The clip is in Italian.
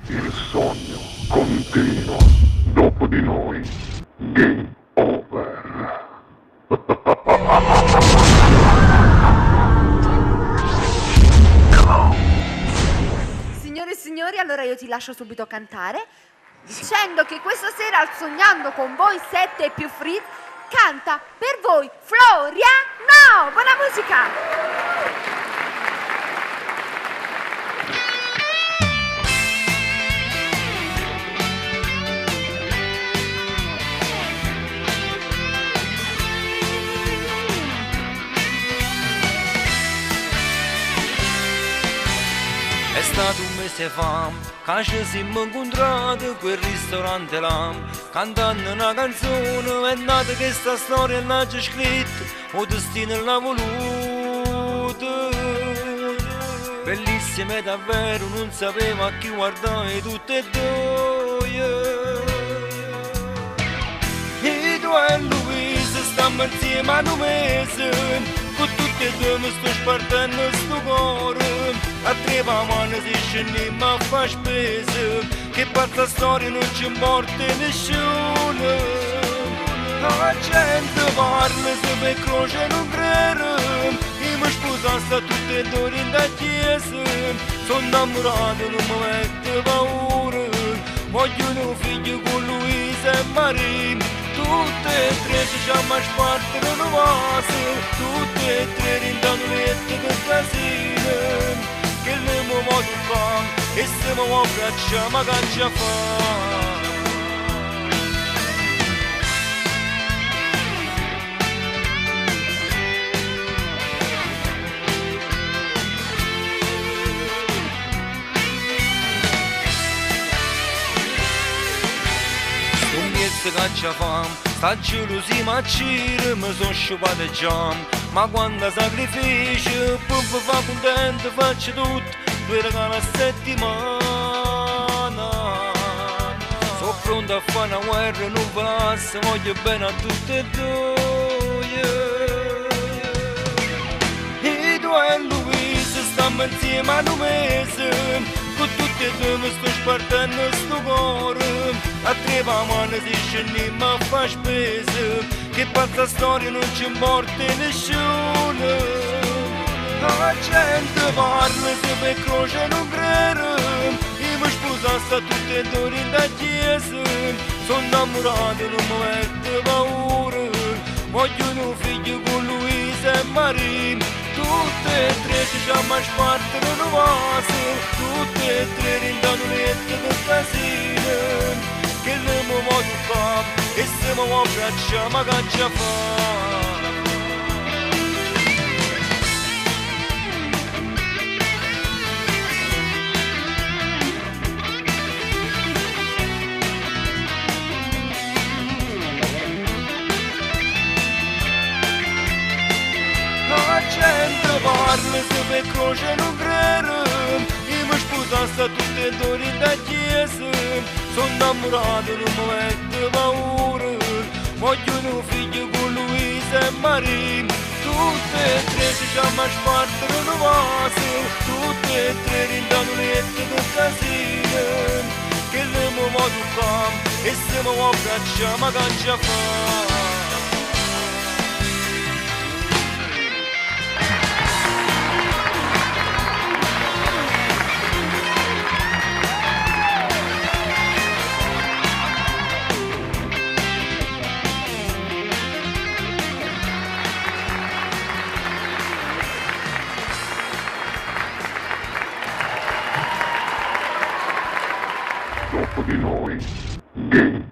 Il sogno continua. Dopo di noi. Game over. Signore e signori, allora io ti lascio subito cantare dicendo che questa sera al Sognando con voi 7 e più Fritz canta per voi Floriano! Buona musica! È stato un mese fa che ci siamo incontrati in quel ristorante là, cantando una canzone, è nata questa storia e l'ha già scritta, o destino l'ha voluto. Bellissima davvero, non sapeva a chi guardare tutte e due. E tu e Luisa stiamo insieme a un mese, con tutti e due mi sto spartendo sto cuore. A tre mani si scendiamo a fare spese, che pazza storia non ci importa nessuno. La gente parla se per croce non crede, io mi sposasse a tutte e due in da chiesa. Sono innamorato, non mi mette paura, voglio un figlio con Luisa e Maria. Tutte e tre ci siamo a spartire una vase, tutte e tre rindano letto del casino. Che le muovo tu fa, e se muovo braccia ma caccia fa. Che caccia fa, sta gelosia ma c'era, mi sono sciupata già. Ma quando sacrificio, poi mi fa contento, faccio tutto, 2 regali a settimana. Sono pronto a fare una guerra, non passa, voglio bene a tutte e due. E tu e Luisa stiamo insieme a un mese, con tutti e due mi sto spartendo sto cuore. A tre mani si scendiamo a fare spese, che pazza storia non ci importa nessuno. La gente parla se per croce non crede, io mi sposasse a tutte e due in da chiesa. Sono innamorato, non mi mette paura, voglio un figlio con Luisa e Maria. Tutte e tre ci siamo a spartire una vase, tutte e tre rindano letto del casino. Che le muovo tu fa, e se muovo braccia ma caccia fa. La gente parla se per croce non crede, io mi sposasse a tutte e due in da chiesa. Sono innamorato, non mi mette paura, voglio un figlio con Luisa e Maria. Tutte e tre ci siamo a spartire una vase, tutte e tre rindano letto del casino. Che le muovo tu fa, e se muovo braccia ma caccia fa. Dopo di noi. Game